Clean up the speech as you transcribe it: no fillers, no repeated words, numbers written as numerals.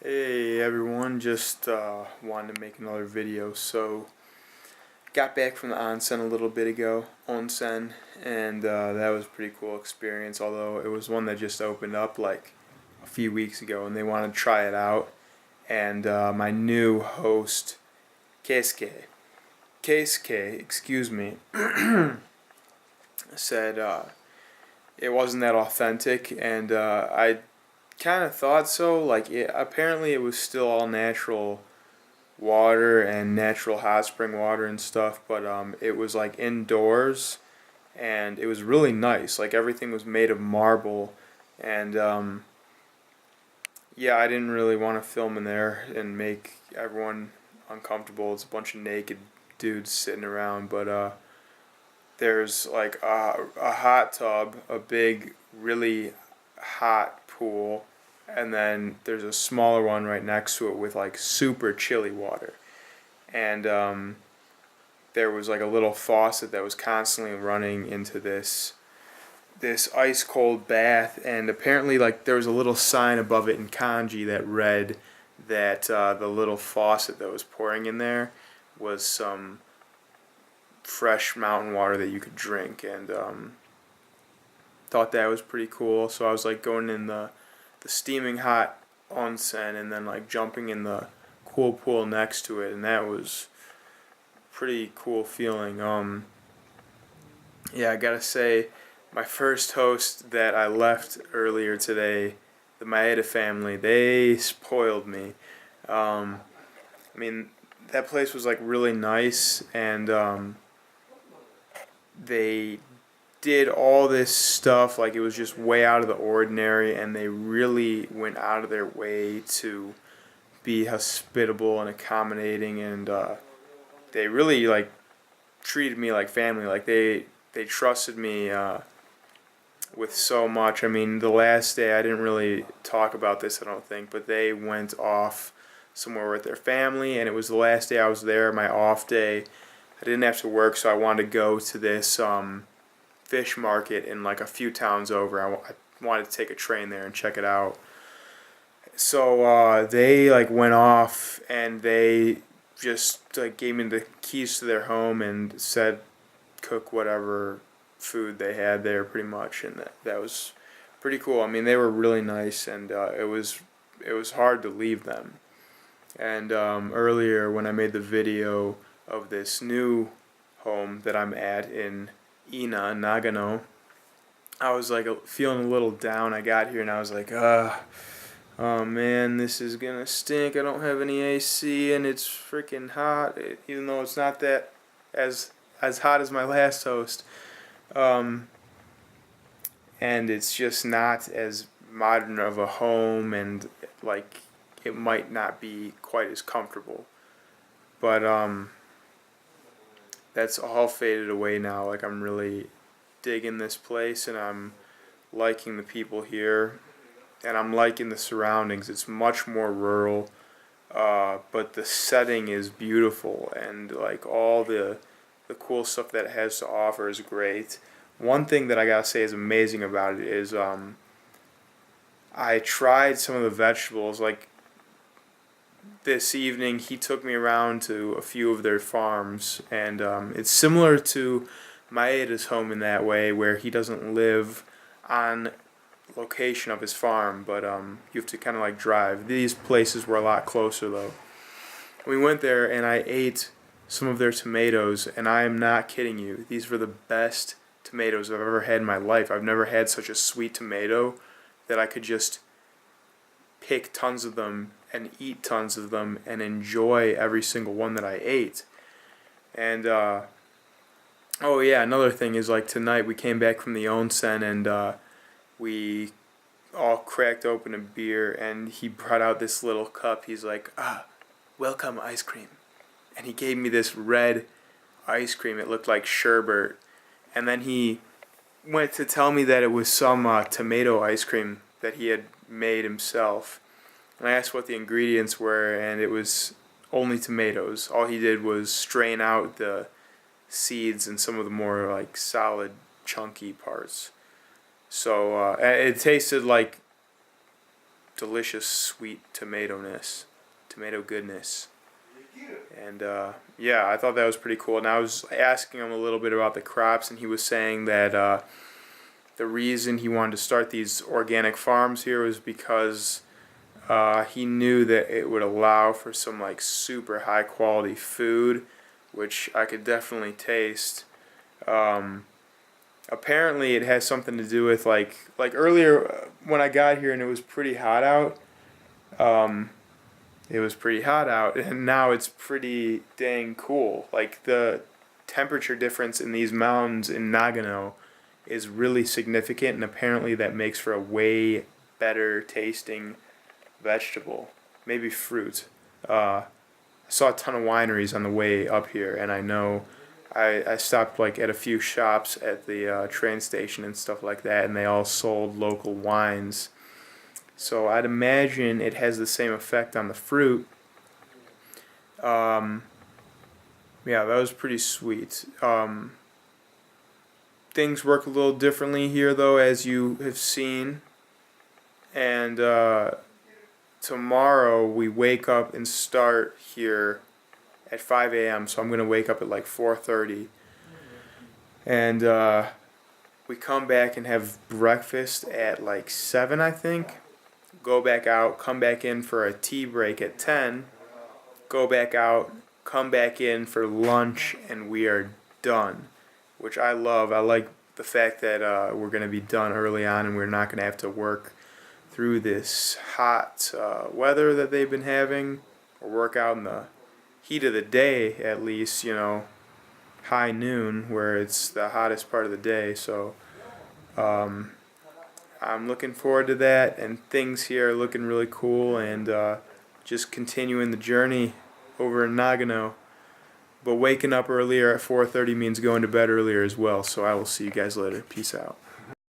Hey everyone, just wanted to make another video. So, got back from the Onsen a little bit ago, Onsen, and that was a pretty cool experience. Although it was one that just opened up like a few weeks ago, and they wanted to try it out. And my new host, Keisuke, excuse me, said it wasn't that authentic, and I kind of thought so. Apparently it was still all natural water and natural hot spring water and stuff, but it was like indoors, and it was really nice. Like everything was made of marble, and yeah, I didn't really want to film in there and make everyone uncomfortable. It's a bunch of naked dudes sitting around, but there's like a hot tub, a big, really hot pool, and then there's a smaller one right next to it with like super chilly water. And there was like a little faucet that was constantly running into this ice cold bath, and apparently like there was a little sign above it in kanji that read that the little faucet that was pouring in there was some fresh mountain water that you could drink, and thought that was pretty cool. So I was like going in the steaming hot onsen and then like jumping in the cool pool next to it, and that was pretty cool feeling. Yeah, I gotta say, my first host that I left earlier today, the Maeda family, they spoiled me. I mean, that place was like really nice, and they did all this stuff like it was just way out of the ordinary, and they really went out of their way to be hospitable and accommodating, and they really like treated me like family. Like they trusted me with so much. I mean, the last day I didn't really talk about this, I don't think, but they went off somewhere with their family, and it was the last day I was there, my off day. I didn't have to work, so I wanted to go to this fish market in like a few towns over. I wanted to take a train there and check it out. So they like went off, and they just like gave me the keys to their home and said cook whatever food they had there pretty much, and that was pretty cool. I mean, they were really nice, and it was hard to leave them. And earlier when I made the video of this new home that I'm at in Nagano, I was like feeling a little down. I got here and I was like, oh man, this is gonna stink. I don't have any AC and it's freaking hot, even though it's not that as hot as my last host. Um, and it's just not as modern of a home, and like it might not be quite as comfortable. But that's all faded away now. Like I'm really digging this place, and I'm liking the people here, and I'm liking the surroundings. It's much more rural, but the setting is beautiful, and like all the cool stuff that it has to offer is great. One thing that I gotta say is amazing about it is I tried some of the vegetables. Like this evening, he took me around to a few of their farms, and it's similar to Maeda's home in that way, where he doesn't live on location of his farm, but you have to kind of like drive. These places were a lot closer though. We went there, and I ate some of their tomatoes, and I am not kidding you. These were the best tomatoes I've ever had in my life. I've never had such a sweet tomato that I could just pick tons of them and eat tons of them and enjoy every single one that I ate. And oh yeah, another thing is like tonight we came back from the onsen, and we all cracked open a beer, and he brought out this little cup. He's like, welcome ice cream. And he gave me this red ice cream. It looked like sherbet. And then he went to tell me that it was some tomato ice cream that he had made himself. And I asked what the ingredients were, and it was only tomatoes. All he did was strain out the seeds and some of the more like solid, chunky parts. So it tasted like delicious sweet tomato goodness. And yeah, I thought that was pretty cool. And I was asking him a little bit about the crops, and he was saying that the reason he wanted to start these organic farms here was because he knew that it would allow for some like super high quality food, which I could definitely taste. Apparently it has something to do with like earlier when I got here and it was pretty hot out. It was pretty hot out, and now it's pretty dang cool. Like the temperature difference in these mountains in Nagano is really significant, and apparently that makes for a way better tasting vegetable, maybe fruit. I saw a ton of wineries on the way up here, and I know I stopped like at a few shops at the train station and stuff like that, and they all sold local wines. So I'd imagine it has the same effect on the fruit. Yeah, that was pretty sweet. Things work a little differently here, though, as you have seen. And tomorrow we wake up and start here at 5 a.m. So I'm going to wake up at like 4:30. And we come back and have breakfast at like 7, I think. Go back out, come back in for a tea break at 10. Go back out, come back in for lunch, and we are done, which I love. I like the fact that we're going to be done early on and we're not going to have to work through this hot weather that they've been having, or work out in the heat of the day, at least, you know, high noon, where it's the hottest part of the day. So I'm looking forward to that, and things here are looking really cool, and just continuing the journey over in Nagano. But waking up earlier at 4:30 means going to bed earlier as well, so I will see you guys later. Peace out.